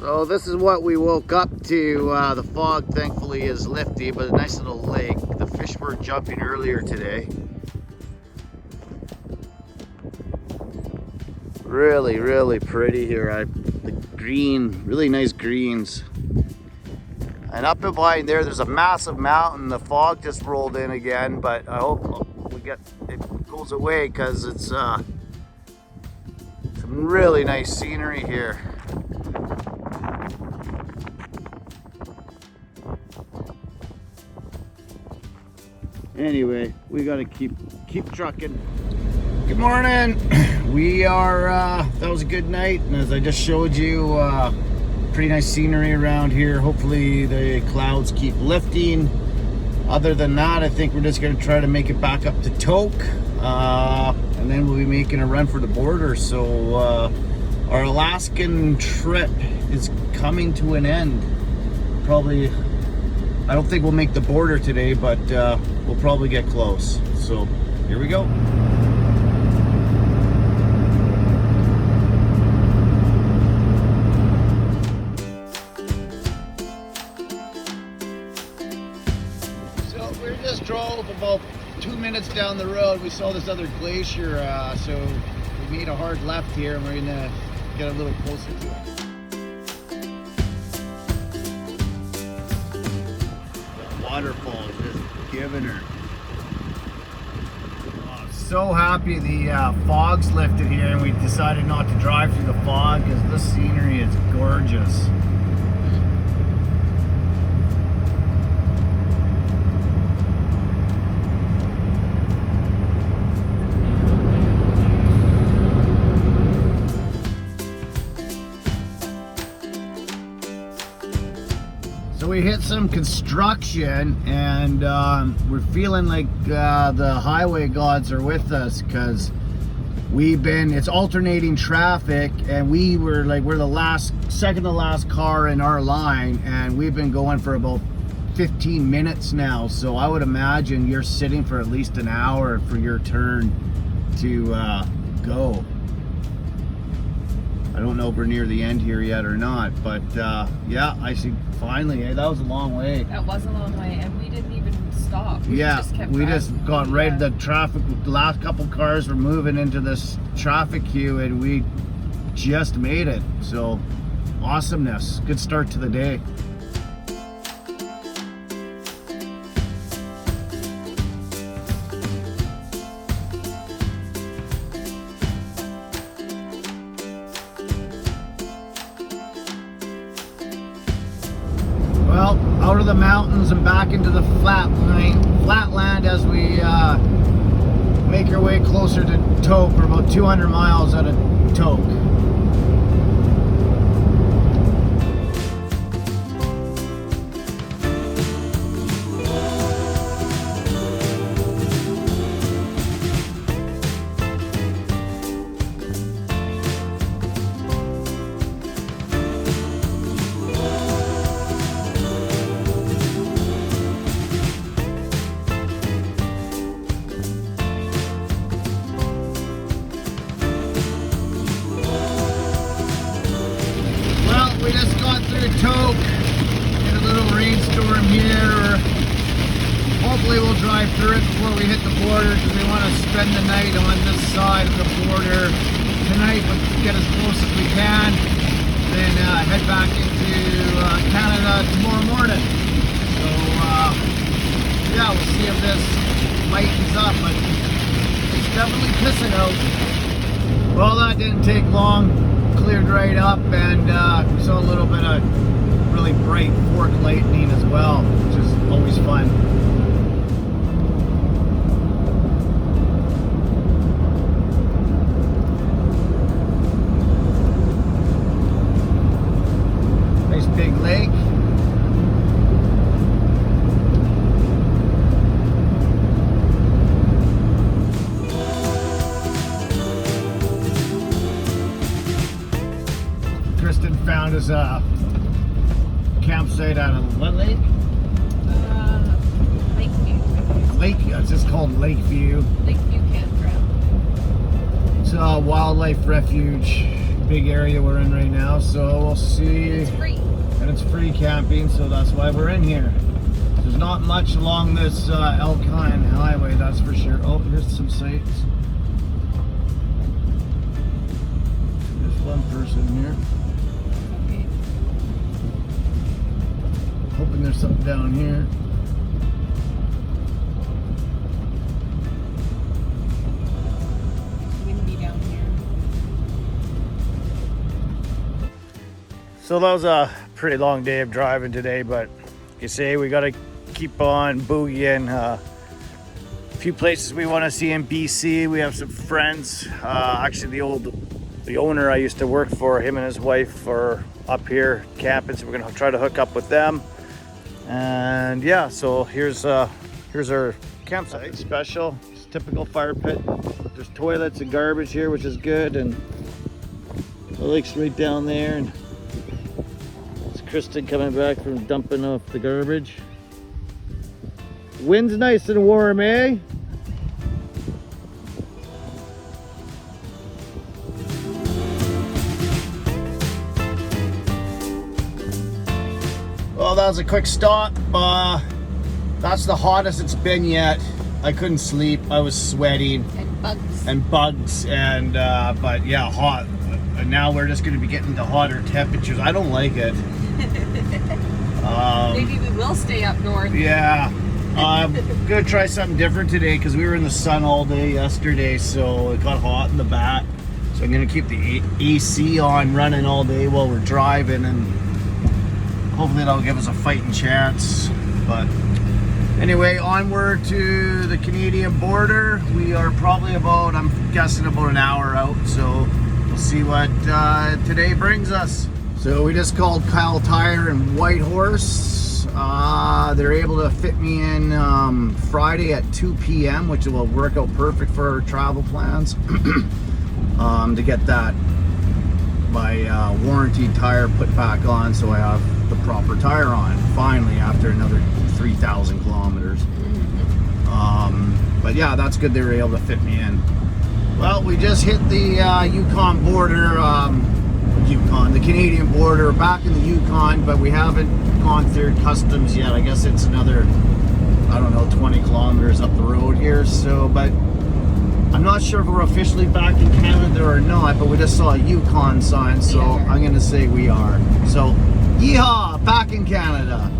So this is what we woke up to. The fog thankfully is lifty, but a nice little lake. The fish were jumping earlier today. Really, really pretty here. The green, really nice greens. And up and behind there's a massive mountain. The fog just rolled in again, but I hope it goes away because it's some really nice scenery here. Anyway, we gotta keep trucking. Good morning. We are that was a good night, and as I just showed you, pretty nice scenery around here. Hopefully the clouds keep lifting. Other than that, I think we're just gonna try to make it back up to Tok, and then we'll be making a run for the border. So our Alaskan trip is coming to an end. Probably, I don't think we'll make the border today, but we'll probably get close. So here we go. So we just drove about 2 minutes down the road. We saw this other glacier, so we made a hard left here, and we're gonna get a little closer to it. Waterfall is just giving her. Oh, so happy the fog's lifted here, and we decided not to drive through the fog because this scenery is gorgeous. So we hit some construction, and we're feeling like the highway gods are with us, because it's alternating traffic, and we're the second to last car in our line, and we've been going for about 15 minutes now. So I would imagine you're sitting for at least an hour for your turn to go. I don't know if we're near the end here yet or not, but yeah, I see. Finally, that was a long way. That was a long way, and we didn't even stop. We just got right at the traffic. The last couple cars were moving into this traffic queue, and we just made it. So, awesomeness. Good start to the day. Well, out of the mountains and back into the flatland as we make our way closer to Tok. We're about 200 miles out of Tok. We just got through Tok in a little rainstorm here. Hopefully we'll drive through it before we hit the border, because we want to spend the night on this side of the border tonight, but get as close as we can, then head back into Canada tomorrow morning. So yeah, we'll see if this lightens up, but it's definitely pissing out. Well, that didn't take long. Cleared right up, and we saw a little bit of really bright fork lightning as well, which is always fun. Nice big lake. Kristen found us a campsite out of what lake? Lakeview. Lakeview. It's just called Lakeview. Lakeview Campground. It's a wildlife refuge big area we're in right now, so we'll see. It's free. And it's free camping, so that's why we're in here. There's not much along this Yukon highway, that's for sure. Oh, here's some sights. There's one person here. Okay. Hoping there's something down here. It's windy down here. So that was a pretty long day of driving today, but you say we gotta keep on boogieing. A few places we want to see in BC. We have some friends. Actually, the owner I used to work for, him and his wife are up here camping, so we're gonna try to hook up with them. And yeah, so here's our campsite. Special, it's a typical fire pit. There's toilets and garbage here, which is good, and the lake's right down there. And it's Kristen coming back from dumping off the garbage. Wind's nice and warm, eh? Well, that was a quick stop. That's the hottest it's been yet. I couldn't sleep. I was sweating. And bugs. But yeah, hot. And now we're just going to be getting to hotter temperatures. I don't like it. Maybe we will stay up north. Yeah. I'm going to try something different today because we were in the sun all day yesterday, so it got hot in the back. So I'm going to keep the AC on running all day while we're driving, and hopefully that'll give us a fighting chance. But anyway, onward to the Canadian border. We are probably about, I'm guessing, about an hour out, so we'll see what today brings us. So we just called Kyle Tire and Whitehorse. They're able to fit me in Friday at 2 p.m., which will work out perfect for our travel plans. To get that my warranty tire put back on, so I have the proper tire on finally after another 3,000 kilometers. But yeah, that's good they were able to fit me in. Well, we just hit the Yukon border, the Canadian border, back in the Yukon, but we haven't gone through customs yet. I guess it's another, I don't know, 20 kilometers up the road here. So, but I'm not sure if we're officially back in Canada or not, but we just saw a Yukon sign, so I'm gonna say we are. So, yeehaw, back in Canada,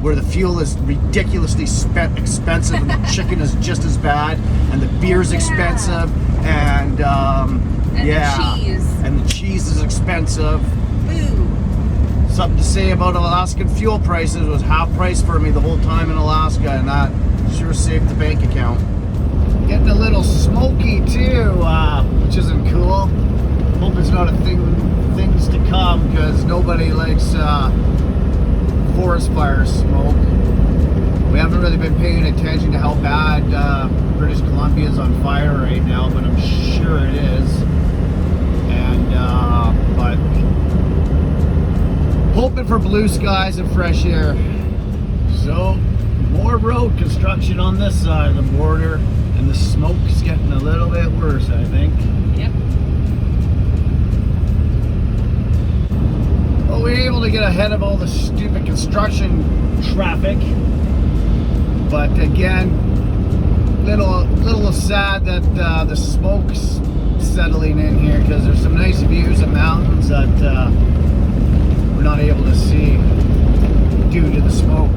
where the fuel is ridiculously expensive, and the chicken is just as bad, and the beer's expensive, and the cheese. And the cheese is expensive. Boo. Something to say about Alaskan fuel prices was half price for me the whole time in Alaska, and that sure saved the bank account. Getting a little smoky too, which isn't cool. Hope it's not a things to come, because nobody likes forest fire smoke. We haven't really been paying attention to how bad British Columbia is on fire right now, but I'm sure it is. And but hoping for blue skies and fresh air. So more road construction on this side of the border, and the smoke's getting a little bit worse, I think. Yep. Well, we were able to get ahead of all the stupid construction traffic, but again, little sad that the smoke's settling in here, because there's some nice views of mountains that we're not able to see due to the smoke.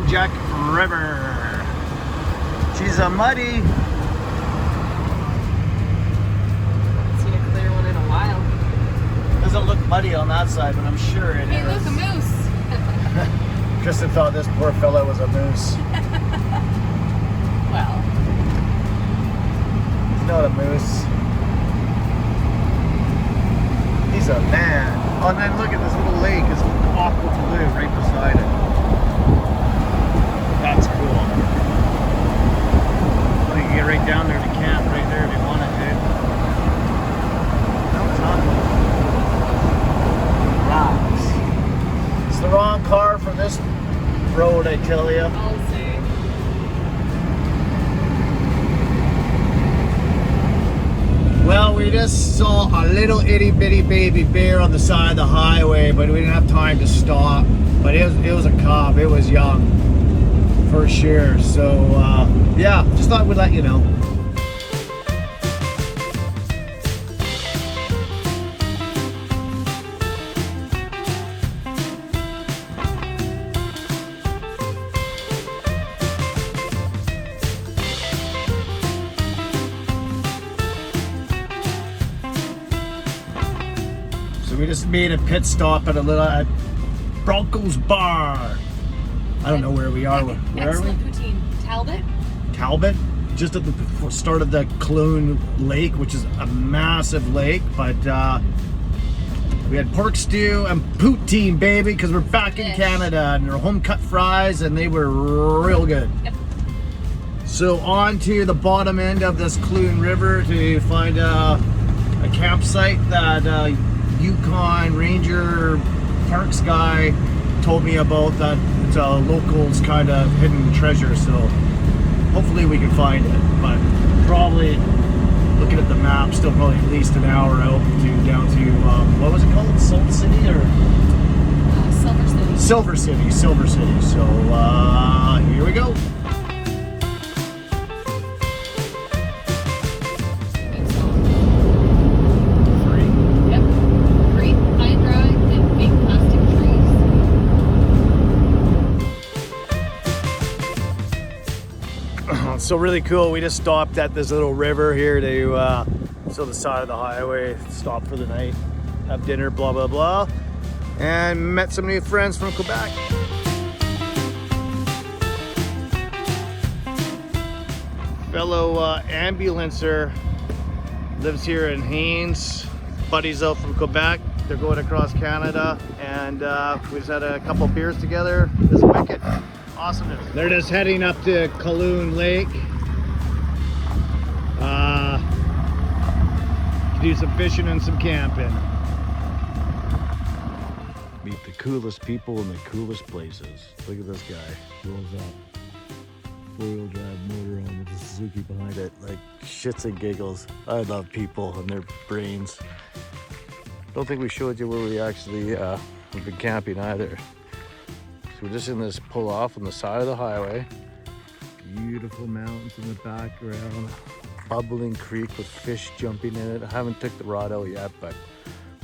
Jack River. She's a muddy. Haven't seen a clear one in a while. Doesn't look muddy on that side, but I'm sure it Hey, is. look, a moose. Kristen thought this poor fella was a moose. Well, He's not a moose. He's a man. Oh, and then look at this little lake. It's aqua blue right beside it. That's cool. Well, you can get right down there to camp right there if you wanted to. No, it's not. Rocks. It's the wrong car for this road, I tell you. I'll say. Well, we just saw a little itty bitty baby bear on the side of the highway, but we didn't have time to stop. But it was a cub. It was young, for sure. So yeah, just thought we'd let you know. We just made a pit stop at a little Broncos bar. I don't know where we are. Where are we? Excellent poutine. Talbot? Talbot, just at the start of the Clune Lake, which is a massive lake. But we had pork stew and poutine, baby, because we're back in Canada, and they're home cut fries, and they were real good. Yep. So on to the bottom end of this Clune River to find a campsite that Yukon Ranger Parks guy told me about, that it's a locals kind of hidden treasure, so hopefully we can find it. But probably, looking at the map, still probably at least an hour out to down to what was it called? Salt City or Silver City. Silver City. So here we go. So really cool. We just stopped at this little river here to so the side of the highway, stop for the night, have dinner, blah blah blah, and met some new friends from Quebec. Fellow ambulancer lives here in Haines. Buddies out from Quebec. They're going across Canada, and we just had a couple beers together. It's wicked. Awesomeness. They're just heading up to Clune Lake to do some fishing and some camping. Meet the coolest people in the coolest places. Look at this guy. Rolls up. Four-wheel drive motorhome with a Suzuki behind it. Like shits and giggles. I love people and their brains. Don't think we showed you where we actually have been camping either. So we're just in this pull off on the side of the highway. Beautiful mountains in the background. Bubbling creek with fish jumping in it. I haven't took the rod out yet, but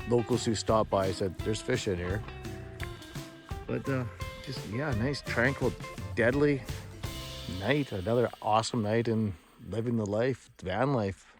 locals who stopped by said there's fish in here. But just, yeah, nice, tranquil, deadly night. Another awesome night in living the life, van life.